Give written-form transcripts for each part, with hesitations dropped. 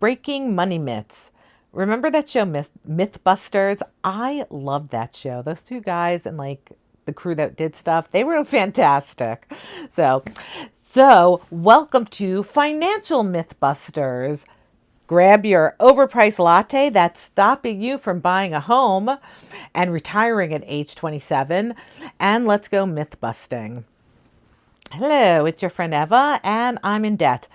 Breaking Money Myths. Remember that show Mythbusters? I love that show. Those two guys and like the crew that did stuff, they were fantastic. So, so welcome to Financial Mythbusters. Grab your overpriced latte that's stopping you from buying a home and retiring at age 27, and let's go myth busting. Hello, it's your friend Eva, and I'm in debt.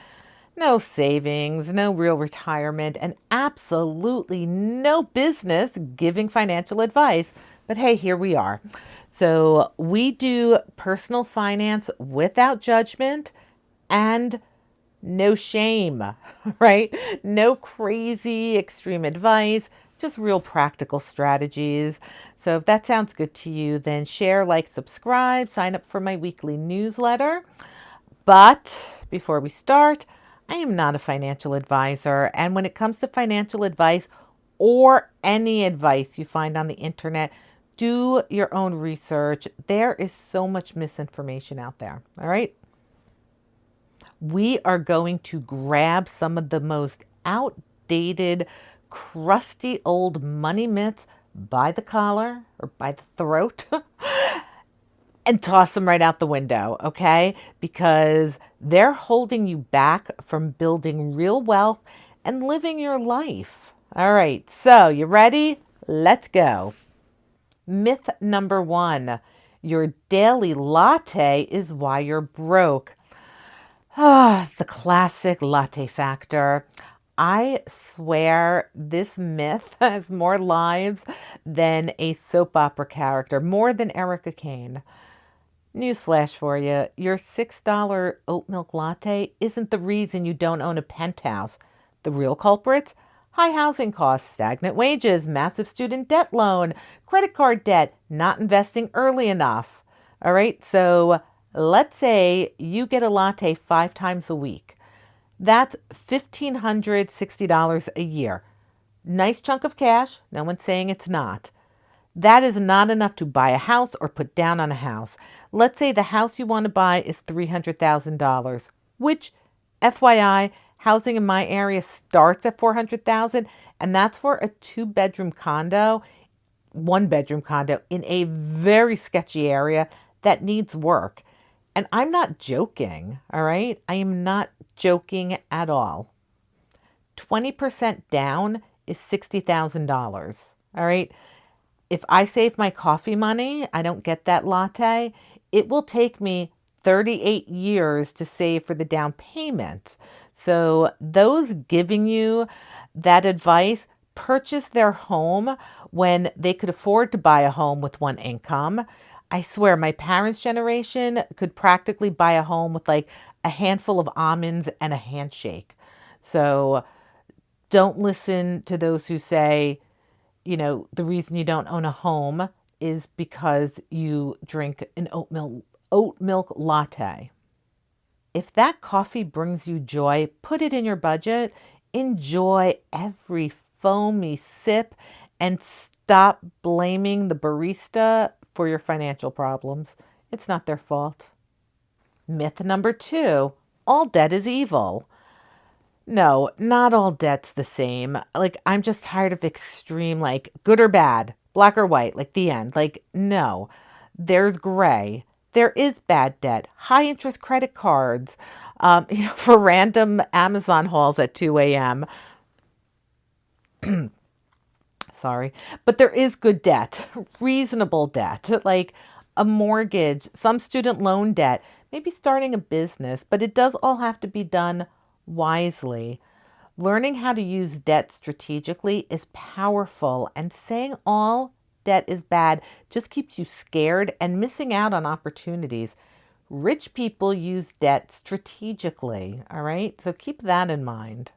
No savings, no real retirement, and absolutely no business giving financial advice. But hey, here we are. So we do personal finance without judgment and no shame, right? No crazy extreme advice, just real practical strategies. So if that sounds good to you, then share, like, subscribe, sign up for my weekly newsletter. But before we start, I am not a financial advisor. And when it comes to financial advice or any advice you find on the internet, do your own research. There is so much misinformation out there. All right. We are going to grab some of the most outdated, crusty old money myths by the collar or by the throat and toss them right out the window, okay? Because they're holding you back from building real wealth and living your life. All right, so you ready? Let's go. Myth number one, your daily latte is why you're broke. Ah, the classic latte factor. I swear this myth has more lives than a soap opera character, more than Erica Kane. Newsflash for you, your $6 oat milk latte isn't the reason you don't own a penthouse. The real culprits? High housing costs, stagnant wages, massive student debt loan, credit card debt, not investing early enough. All right, so let's say you get a latte 5 times a week. That's $1,560 a year. Nice chunk of cash. No one's saying it's not. That is not enough to buy a house or put down on a house. Let's say the house you want to buy is $300,000, which, FYI, housing in my area starts at $400,000, and that's for a 2-bedroom condo, 1-bedroom condo in a very sketchy area that needs work. And I'm not joking, all right? I am not joking at all. 20% down is $60,000, all right? If I save my coffee money, I don't get that latte, it will take me 38 years to save for the down payment. So those giving you that advice purchase their home when they could afford to buy a home with one income. I swear my parents' generation could practically buy a home with like a handful of almonds and a handshake. So don't listen to those who say, the reason you don't own a home is because you drink an oat milk latte. If that coffee brings you joy, put it in your budget. Enjoy every foamy sip and stop blaming the barista for your financial problems. It's not their fault. Myth number two, all debt is evil. No, not all debt's the same. Like, I'm just tired of extreme, like, good or bad, black or white, like the end. Like, no, there's gray. There is bad debt, high interest credit cards, for random Amazon hauls at 2 a.m. Sorry. But there is good debt, reasonable debt, like a mortgage, some student loan debt, maybe starting a business, but it does all have to be done wisely. Learning how to use debt strategically is powerful, and saying all debt is bad just keeps you scared and missing out on opportunities. Rich people use debt strategically, all right? So keep that in mind.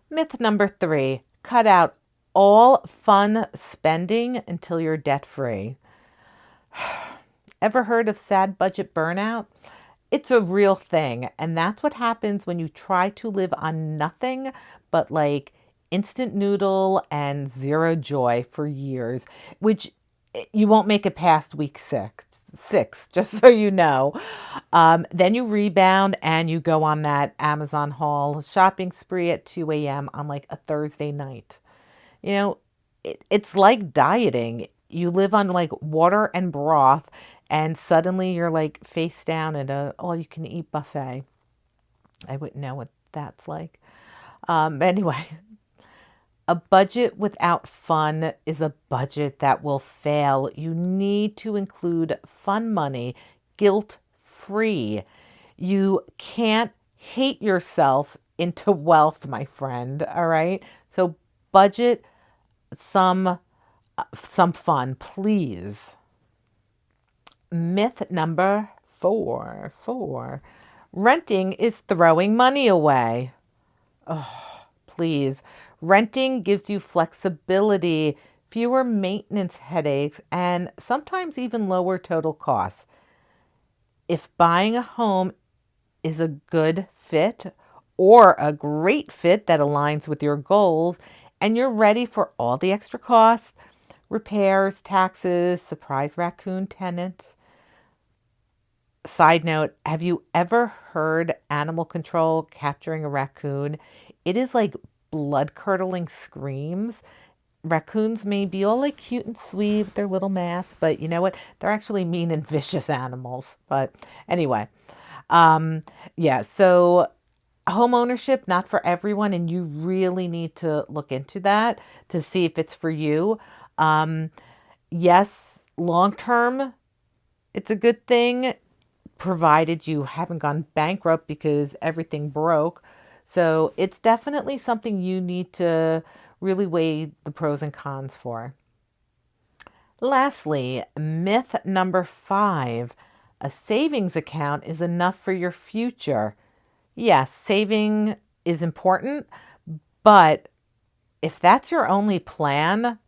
Myth number three, cut out all fun spending until you're debt free. Ever heard of sad budget burnout? It's a real thing. And that's what happens when you try to live on nothing but like instant noodle and zero joy for years, which you won't make it past week 6, just so you know. Then you rebound and you go on that Amazon haul shopping spree at 2 a.m. on like a Thursday night. You know, it's like dieting. You live on like water and broth, and suddenly you're like face down at a all you can eat buffet. I wouldn't know what that's like. Anyway, a budget without fun is a budget that will fail. You need to include fun money, guilt free. You can't hate yourself into wealth, my friend. All right. So budget some some fun, please. Myth number four. Renting is throwing money away. Please. Renting gives you flexibility, fewer maintenance headaches, and sometimes even lower total costs. If buying a home is a good fit or a great fit that aligns with your goals, and you're ready for all the extra costs, repairs, taxes, surprise raccoon tenants. Side note, have you ever heard animal control capturing a raccoon? It is like blood curdling screams. Raccoons may be all like cute and sweet with their little masks, but you know what? They're actually mean and vicious animals. But anyway, um, yeah, so home ownership, not for everyone, and you really need to look into that to see if it's for you. Um, yes, long term, it's a good thing provided you haven't gone bankrupt because everything broke. So it's definitely something you need to really weigh the pros and cons for. Lastly, myth number 5, a savings account is enough for your future. Yes, saving is important, but if that's your only plan,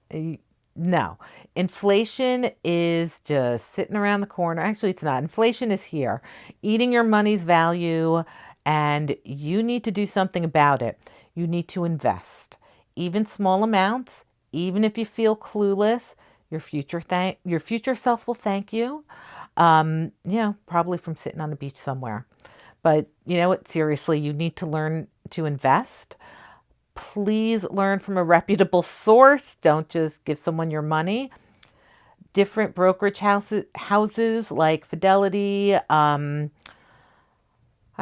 no. Inflation is just sitting around the corner. Actually, it's not. Inflation is here, eating your money's value, and you need to do something about it. You need to invest, even small amounts, even if you feel clueless. Your future self will thank you. Probably from sitting on a beach somewhere. But you know what? Seriously, you need to learn to invest. Please learn from a reputable source. Don't just give someone your money. Different brokerage houses like Fidelity, I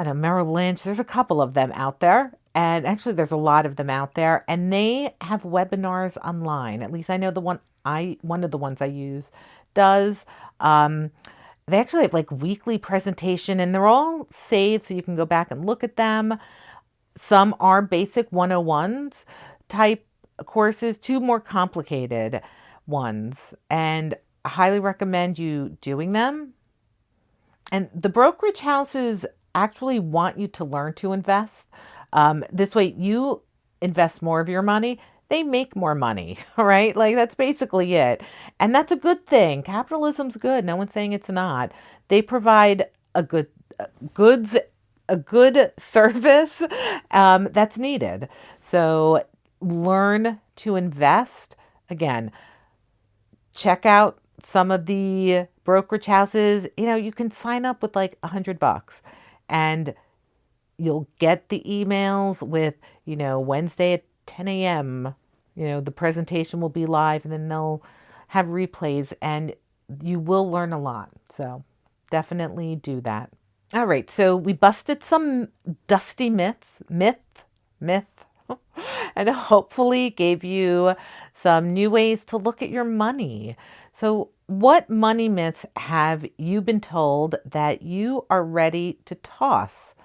don't know, Merrill Lynch. There's a couple of them out there. And actually, there's a lot of them out there. And they have webinars online. At least I know one of the ones I use does. Um, they actually have like weekly presentation and they're all saved so you can go back and look at them. Some are basic 101s type courses, two more complicated ones. And I highly recommend you doing them. And the brokerage houses actually want you to learn to invest. This way, you invest more of your money, they make more money, all right? Like that's basically it. And that's a good thing. Capitalism's good. No one's saying it's not. They provide a goods, a good service that's needed. So learn to invest. Again, check out some of the brokerage houses. You know, you can sign up with like $100 and you'll get the emails with, Wednesday at 10 a.m. The presentation will be live and then they'll have replays and you will learn a lot. So definitely do that. All right. So we busted some dusty myth, and hopefully gave you some new ways to look at your money. So, what money myths have you been told that you are ready to toss?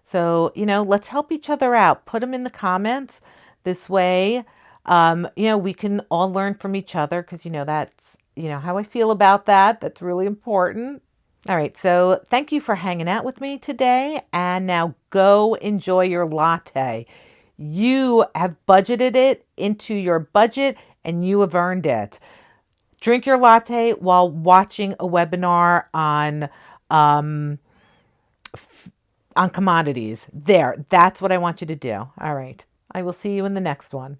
So, let's help each other out. Put them in the comments. This way, we can all learn from each other because, that's, how I feel about that. That's really important. All right. So, thank you for hanging out with me today. And now go enjoy your latte. You have budgeted it into your budget and you have earned it. Drink your latte while watching a webinar on commodities. That's what I want you to do. All right. I will see you in the next one.